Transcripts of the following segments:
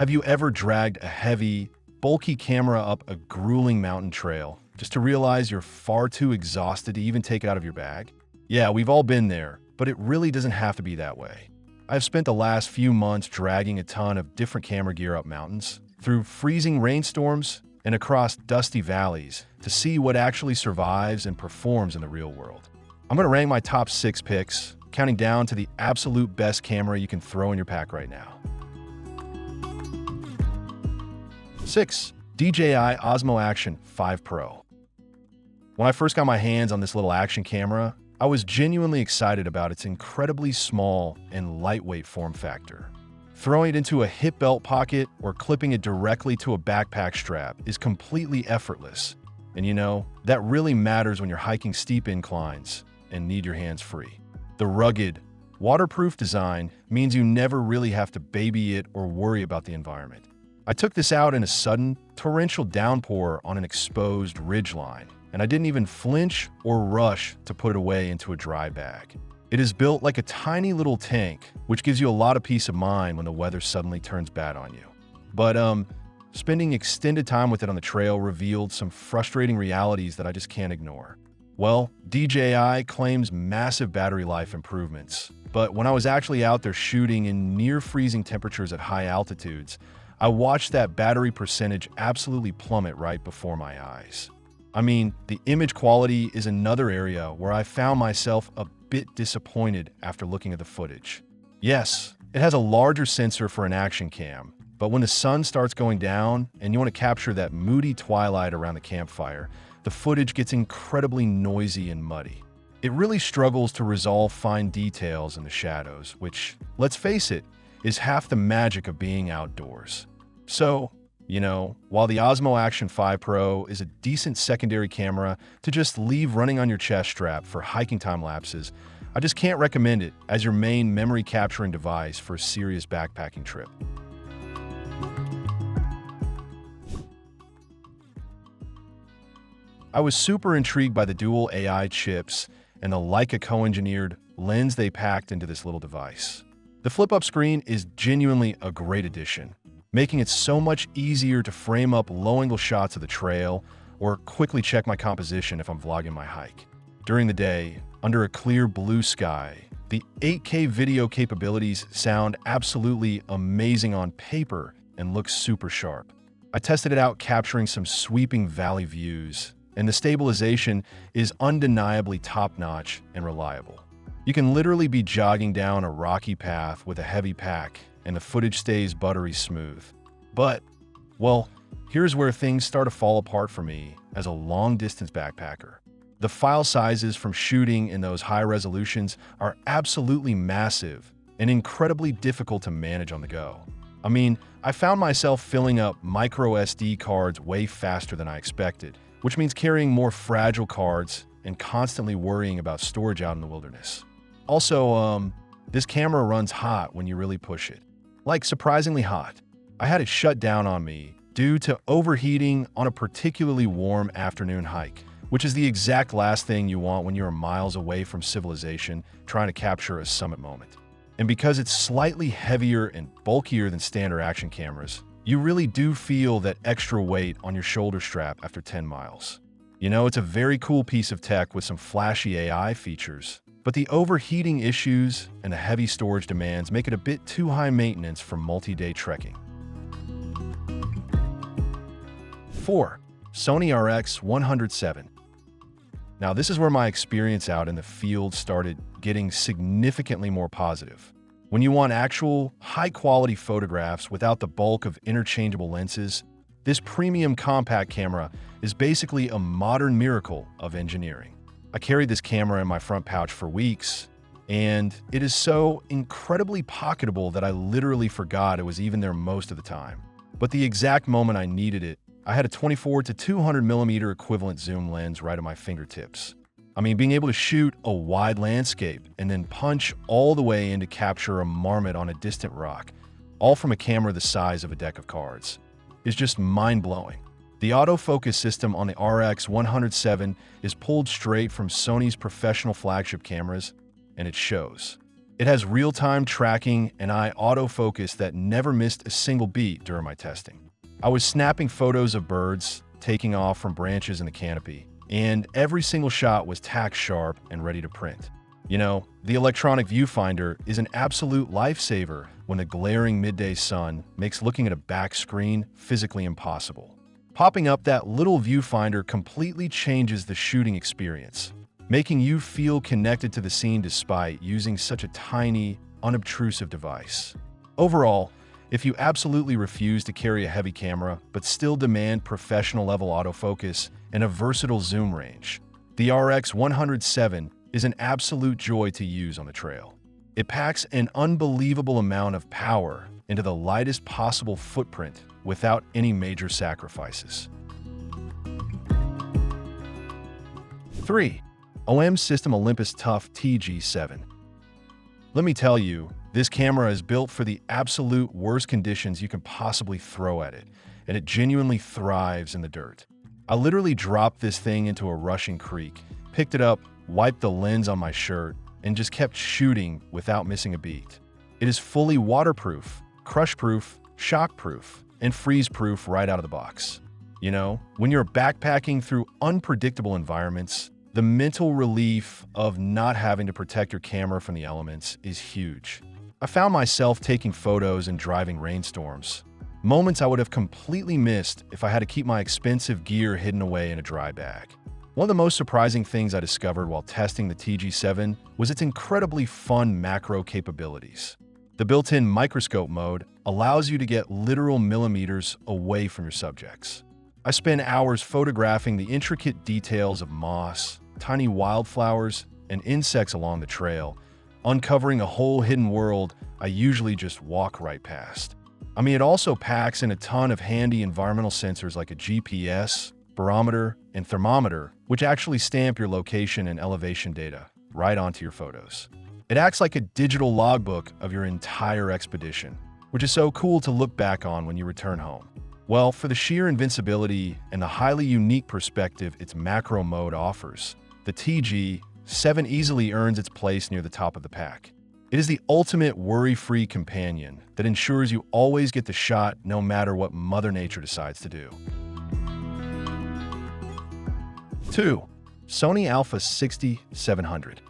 Have you ever dragged a heavy, bulky camera up a grueling mountain trail just to realize you're far too exhausted to even take it out of your bag? Yeah, we've all been there, but it really doesn't have to be that way. I've spent the last few months dragging a ton of different camera gear up mountains, through freezing rainstorms, and across dusty valleys to see what actually survives and performs in the real world. I'm going to rank my top 6 picks, counting down to the absolute best camera you can throw in your pack right now. 6. DJI Osmo Action 5 Pro. When I first got my hands on this little action camera, I was genuinely excited about its incredibly small and lightweight form factor. Throwing it into a hip belt pocket or clipping it directly to a backpack strap is completely effortless. And you know, that really matters when you're hiking steep inclines and need your hands free. The rugged, waterproof design means you never really have to baby it or worry about the environment. I took this out in a sudden, torrential downpour on an exposed ridgeline, and I didn't even flinch or rush to put it away into a dry bag. It is built like a tiny little tank, which gives you a lot of peace of mind when the weather suddenly turns bad on you. But spending extended time with it on the trail revealed some frustrating realities that I just can't ignore. Well, DJI claims massive battery life improvements, but when I was actually out there shooting in near freezing temperatures at high altitudes, I watched that battery percentage absolutely plummet right before my eyes. I mean, the image quality is another area where I found myself a bit disappointed after looking at the footage. Yes, it has a larger sensor for an action cam, but when the sun starts going down and you want to capture that moody twilight around the campfire, the footage gets incredibly noisy and muddy. It really struggles to resolve fine details in the shadows, which, let's face it, is half the magic of being outdoors. So, you know, while the Osmo Action 5 Pro is a decent secondary camera to just leave running on your chest strap for hiking time lapses, I just can't recommend it as your main memory capturing device for a serious backpacking trip. I was super intrigued by the dual AI chips and the Leica co-engineered lens they packed into this little device. The flip-up screen is genuinely a great addition, making it so much easier to frame up low-angle shots of the trail or quickly check my composition if I'm vlogging my hike. During the day, under a clear blue sky, the 8K video capabilities sound absolutely amazing on paper and look super sharp. I tested it out capturing some sweeping valley views, and the stabilization is undeniably top-notch and reliable. You can literally be jogging down a rocky path with a heavy pack, and the footage stays buttery smooth. But, well, here's where things start to fall apart for me as a long-distance backpacker. The file sizes from shooting in those high resolutions are absolutely massive and incredibly difficult to manage on the go. I mean, I found myself filling up micro SD cards way faster than I expected, which means carrying more fragile cards and constantly worrying about storage out in the wilderness. Also, this camera runs hot when you really push it. Like, surprisingly hot. I had it shut down on me due to overheating on a particularly warm afternoon hike, which is the exact last thing you want when you're miles away from civilization trying to capture a summit moment. And because it's slightly heavier and bulkier than standard action cameras, you really do feel that extra weight on your shoulder strap after 10 miles. You know, it's a very cool piece of tech with some flashy AI features, but the overheating issues and the heavy storage demands make it a bit too high maintenance for multi-day trekking. 4. Sony RX100 VII. Now, this is where my experience out in the field started getting significantly more positive. When you want actual, high-quality photographs without the bulk of interchangeable lenses, this premium compact camera is basically a modern miracle of engineering. I carried this camera in my front pouch for weeks, and it is so incredibly pocketable that I literally forgot it was even there most of the time. But the exact moment I needed it, I had a 24 to 200 millimeter equivalent zoom lens right at my fingertips. I mean, being able to shoot a wide landscape and then punch all the way in to capture a marmot on a distant rock, all from a camera the size of a deck of cards, is just mind-blowing. The autofocus system on the RX100 VII is pulled straight from Sony's professional flagship cameras, and it shows. It has real-time tracking and eye autofocus that never missed a single beat during my testing. I was snapping photos of birds taking off from branches in the canopy, and every single shot was tack sharp and ready to print. You know, the electronic viewfinder is an absolute lifesaver when the glaring midday sun makes looking at a back screen physically impossible. Popping up that little viewfinder completely changes the shooting experience, making you feel connected to the scene despite using such a tiny, unobtrusive device. Overall, if you absolutely refuse to carry a heavy camera but still demand professional-level autofocus and a versatile zoom range, the RX100 VII is an absolute joy to use on the trail. It packs an unbelievable amount of power into the lightest possible footprint without any major sacrifices. 3. OM System Olympus Tough TG7. Let me tell you, this camera is built for the absolute worst conditions you can possibly throw at it, and it genuinely thrives in the dirt. I literally dropped this thing into a rushing creek, picked it up, wiped the lens on my shirt, and just kept shooting without missing a beat. It is fully waterproof, crush-proof, shock-proof, and freeze-proof right out of the box. You know, when you're backpacking through unpredictable environments, the mental relief of not having to protect your camera from the elements is huge. I found myself taking photos in driving rainstorms, moments I would have completely missed if I had to keep my expensive gear hidden away in a dry bag. One of the most surprising things I discovered while testing the TG7 was its incredibly fun macro capabilities. The built-in microscope mode allows you to get literal millimeters away from your subjects. I spent hours photographing the intricate details of moss, tiny wildflowers, and insects along the trail, uncovering a whole hidden world I usually just walk right past. I mean, it also packs in a ton of handy environmental sensors like a GPS, barometer, and thermometer, which actually stamp your location and elevation data right onto your photos. It acts like a digital logbook of your entire expedition, which is so cool to look back on when you return home. Well, for the sheer invincibility and the highly unique perspective its macro mode offers, the TG7 easily earns its place near the top of the pack. It is the ultimate worry-free companion that ensures you always get the shot no matter what Mother Nature decides to do. 2. Sony Alpha 6700.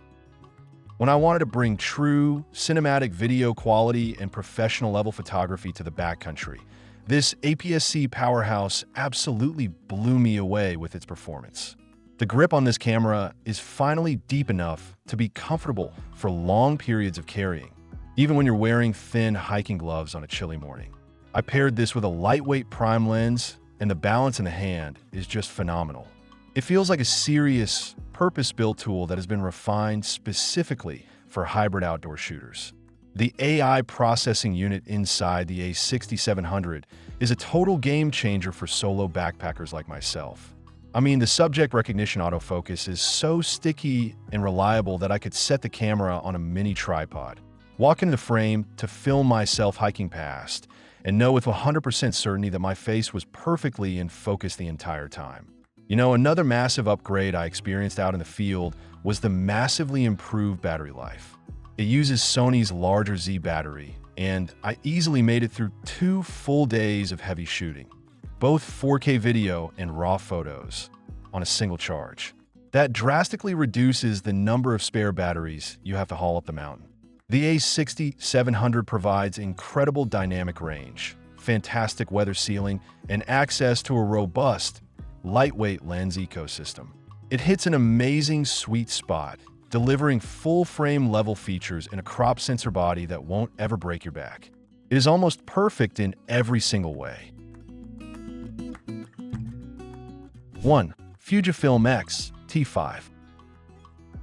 When I wanted to bring true cinematic video quality and professional-level photography to the backcountry, this APS-C powerhouse absolutely blew me away with its performance. The grip on this camera is finally deep enough to be comfortable for long periods of carrying, even when you're wearing thin hiking gloves on a chilly morning. I paired this with a lightweight prime lens, and the balance in the hand is just phenomenal. It feels like a serious, purpose-built tool that has been refined specifically for hybrid outdoor shooters. The AI processing unit inside the A6700 is a total game changer for solo backpackers like myself. I mean, the subject recognition autofocus is so sticky and reliable that I could set the camera on a mini tripod, walk into the frame to film myself hiking past, and know with 100% certainty that my face was perfectly in focus the entire time. You know, another massive upgrade I experienced out in the field was the massively improved battery life. It uses Sony's larger Z battery, and I easily made it through 2 full days of heavy shooting, both 4K video and raw photos, on a single charge. That drastically reduces the number of spare batteries you have to haul up the mountain. The A6700 provides incredible dynamic range, fantastic weather sealing, and access to a robust, lightweight lens ecosystem. It hits an amazing sweet spot, delivering full-frame level features in a crop sensor body that won't ever break your back. It is almost perfect in every single way. 1. FUJIFILM X T5.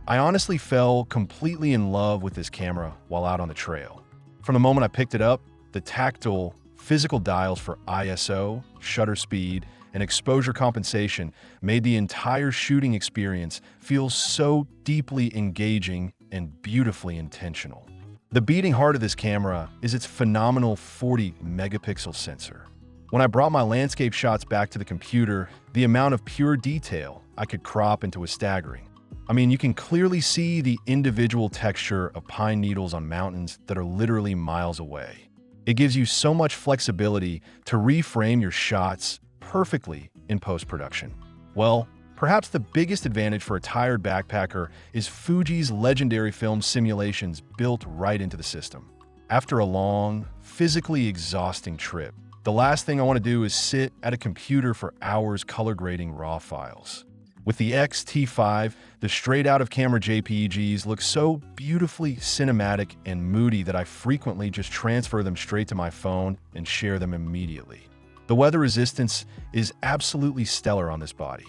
I honestly fell completely in love with this camera while out on the trail. From the moment I picked it up, the tactile, physical dials for ISO, shutter speed, and exposure compensation made the entire shooting experience feel so deeply engaging and beautifully intentional. The beating heart of this camera is its phenomenal 40-megapixel sensor. When I brought my landscape shots back to the computer, the amount of pure detail I could crop into was staggering. I mean, you can clearly see the individual texture of pine needles on mountains that are literally miles away. It gives you so much flexibility to reframe your shots perfectly in post-production. Well, perhaps the biggest advantage for a tired backpacker is Fuji's legendary film simulations built right into the system. After a long, physically exhausting trip, the last thing I want to do is sit at a computer for hours color grading raw files. With the X-T5, the straight-out-of-camera JPEGs look so beautifully cinematic and moody that I frequently just transfer them straight to my phone and share them immediately. The weather resistance is absolutely stellar on this body.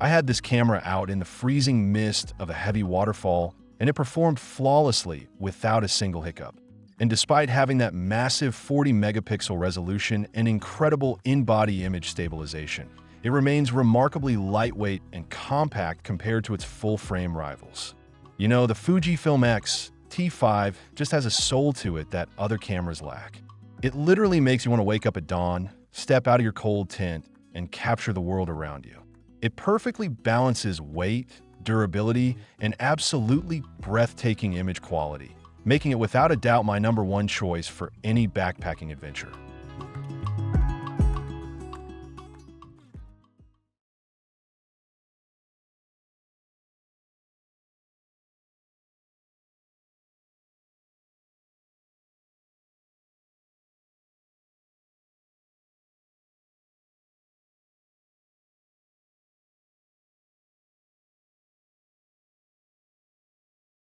I had this camera out in the freezing mist of a heavy waterfall, and it performed flawlessly without a single hiccup. And despite having that massive 40-megapixel resolution and incredible in-body image stabilization, it remains remarkably lightweight and compact compared to its full-frame rivals. You know, the FUJIFILM X-T5 just has a soul to it that other cameras lack. It literally makes you want to wake up at dawn, step out of your cold tent, and capture the world around you. It perfectly balances weight, durability, and absolutely breathtaking image quality, making it without a doubt my #1 choice for any backpacking adventure.